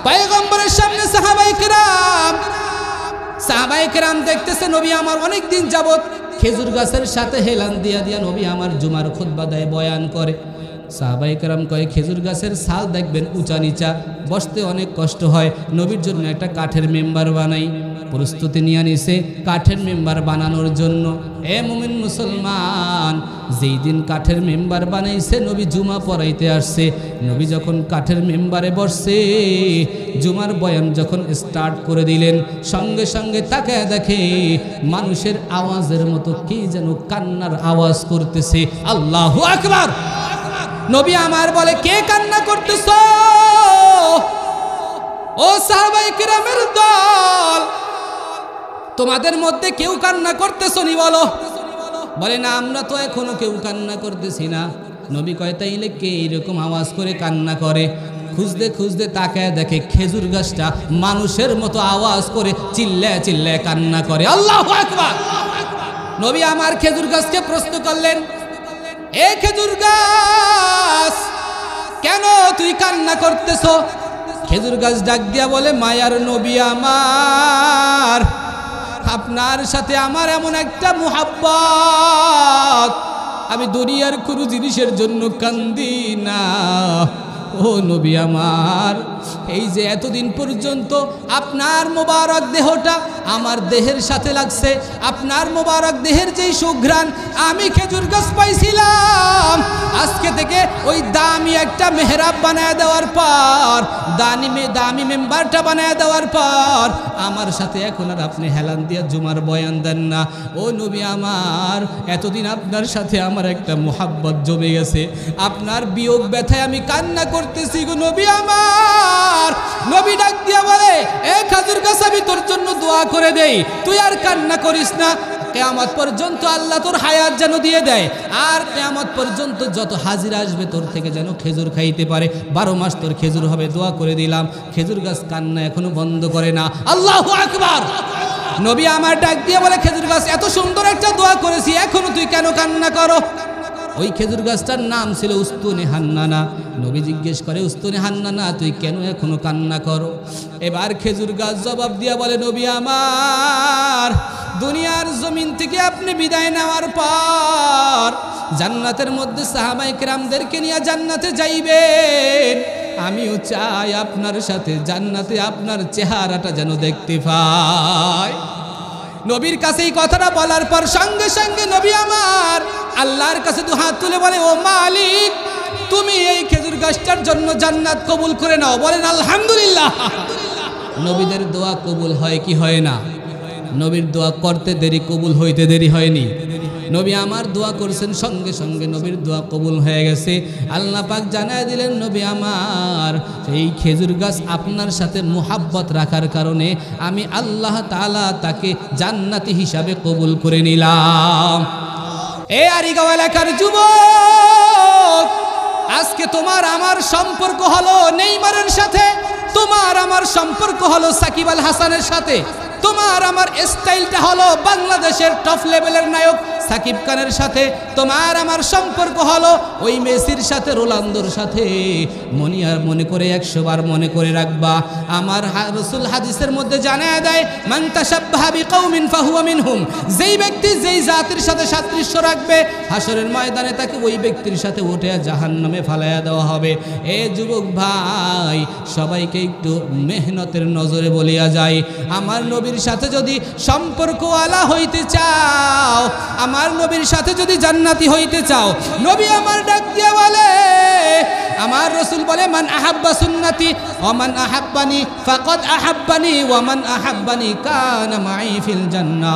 পয়গম্বরের সামনে সাহাবায়ে কেরাম দেখতেছে নবী আমার অনেক দিন যাবত খেজুর গাছের সাথে হেলান দিয়া দিয়া নবী আমার জুমার খুতবা দেয়, বয়ান করে। সাহাবায়ে কেরাম কয় খেজুর গাছের ছাল দেখবেন উঁচা নিচা, বসতে অনেক কষ্ট হয়, নবীর জন্য একটা কাঠের মেম্বার বানাই। প্রস্তুতি নিয়ে নিছে কাঠের মেম্বার বানানোর জন্য। এ মুমিন মুসলমান, যেই দিন কাঠের মেম্বার বানাইছে নবী জুমা পড়াইতে আসছে, নবী যখন কাঠের মেম্বারে বসছে, জুমার বয়ান যখন স্টার্ট করে দিলেন, সঙ্গে সঙ্গে তাকায় দেখে মানুষের আওয়াজের মতো কি যেন কান্নার আওয়াজ করতেছে। আল্লাহু আকবার। নবী আমার বলে, কে কান্না করতেছ? ও সাহাবায়ে কেরামের দল, তোমাদের মধ্যে কেউ কান্না করতেছ নি বলো? বলে, না, আমরা তো এখনো কেউ কান্না করতেছি না। নবী কয়, তাইলে কে এরকম আওয়াজ করে কান্না করে? খুঁজতে খুঁজতে তাকায় দেখে খেজুর গাছটা মানুষের মতো আওয়াজ করে চিল্লায় চিল্লায় কান্না করে। আল্লাহু আকবার। নবী আমার খেজুর গাছকে প্রশ্ন করলেন, এ খেজুর গাছ, কেন তুই কান্না করতেছ? খেজুর গাছ ডাক দিয়া বলে, মায়ার নবী আমার, আপনার সাথে আমার এমন একটা মুহাব্বত, আমি দুনিয়ার কোনো জিনিসের জন্য কান্দি না। ও নবী আমার, এই যে এতদিন পর্যন্ত আপনার মোবারক দেহটা আমার দেহের সাথে লাগছে, আপনার মোবারক দেহের যেই সুঘ্রাণ আমি খেজুর গাছ পাইছিলাম, আজকে থেকে ওই দামি একটা মেহরাব বানায় দেওয়ার পর, দামি মেম্বারটা বানায় দেওয়ার পর আমার সাথে এখন আর আপনি হেলান দিয়া জুমার বয়ান দেন না। ও নবী আমার, এতদিন আপনার সাথে আমার একটা মোহাব্বত জমে গেছে, আপনার বিয়োগ ব্যথায় আমি কান্না করতেছি গো নবী আমার। নবী ডাক দিয়া বলে, এ খেজুর গাছ, আমি তোর জন্য দোয়া করে দেই, তুই আর কান্না করিস না। কিয়ামত পর্যন্ত আল্লাহ তোর হায়াত যেন দিয়ে দেয়, আর কিয়ামত পর্যন্ত যত হাজির আসবে তোর থেকে যেন খেজুর খাইতে পারে, 12 মাস তোর খেজুর হবে, দোয়া করে দিলাম। খেজুর গাছ কান্না এখনো বন্ধ করে না। আল্লাহু আকবার। নবী আমার ডাক দিয়ে বলে, খেজুর গাছ, এত সুন্দর একটা দোয়া করেছি, এখনো তুই কেন কান্না করো? ওই খেজুর গাছটার নাম ছিল উস্তুনে হান্নানা। নবী জিজ্ঞেস করে, উস্তুনে হান্নানা, তুই কেন এখনো কান্না করো? এবার খেজুর গাছ জবাব দিয়া বলে, নবী আমার, দুনিয়ার জমিন থেকে আপনি বিদায় নেওয়ার পর জান্নাতের মধ্যে সাহাবায়ে কেরামদেরকে নিয়ে জান্নাতে যাইবেন, আমিও চাই আপনার সাথে জান্নাতে আপনার চেহারাটা যেন দেখতে পাই। নবীর কাছে এই কথাটা বলার পর সঙ্গে সঙ্গে নবী আমার আল্লাহর কাছে দুহাত তুলে বলে, ও মালিক, তুমি এই খেজুর গাছটার জন্য জান্নাত কবুল করে নাও। বলেন আলহামদুলিল্লাহ। নবীদের দোয়া কবুল হয় কি হয় না? নবীর দোয়া করতে দেরি, কবুল হইতে দেরি হয়নি। নবী আমার দোয়া করছেন, সঙ্গে সঙ্গে নবীর দোয়া কবুল হয়ে গেছে। আল্লাহ পাক জানায় দিলেন, নবী আমার, এই খেজুর গাছ আপনার সাথে মুহাব্বত রাখার কারণে আমি আল্লাহ তাআলা তাকে জান্নাতি হিসাবে কবুল করে নিলাম। এ আরিগাঁও এলাকার যুবক, আজকে তোমার আমার সম্পর্ক হলো নেইমারের সাথে, তোমার আমার সম্পর্ক হলো সাকিব আল হাসানের সাথে, তোমার আমার স্টাইলটা হলো বাংলাদেশের টপ লেভেলের নায়ক সাকিব খানের সাথে, তোমার আমার সম্পর্ক হলো ওই মেসির সাথে, রোনালদোর সাথে। মনে করে 100 বার মনে করে রাখবা, আমার রাসূল হাদিসের মধ্যে জানায় দেয়, মান তাশাব্বাহা বিকাউমিন ফাহুয়া মিনহুম, যেই ব্যক্তি যেই জাতির সাথে সাদৃশ্য রাখবে, হাসরের ময়দানে তাকে ওই ব্যক্তির সাথে উঠে জাহান্নামে ফালায়া দেওয়া হবে। এ যুবক ভাই, সবাইকে একটু মেহনতের নজরে বলিয়া যায়, আমার নবীর সাথে যদি সম্পর্কওয়ালা হইতে চাও, আমার নবীর সাথে যদি জান্নাতি হইতে চাও, নবী আমার ডাক দিয়া বলে, আমার রাসূল বলে, মান আহাব্বা সুন্নতি ওয়া মান আহাব্বানি ফাকাদ আহাব্বানি ওয়া মান আহাব্বানি কানা মাই ফিল জান্নাহ।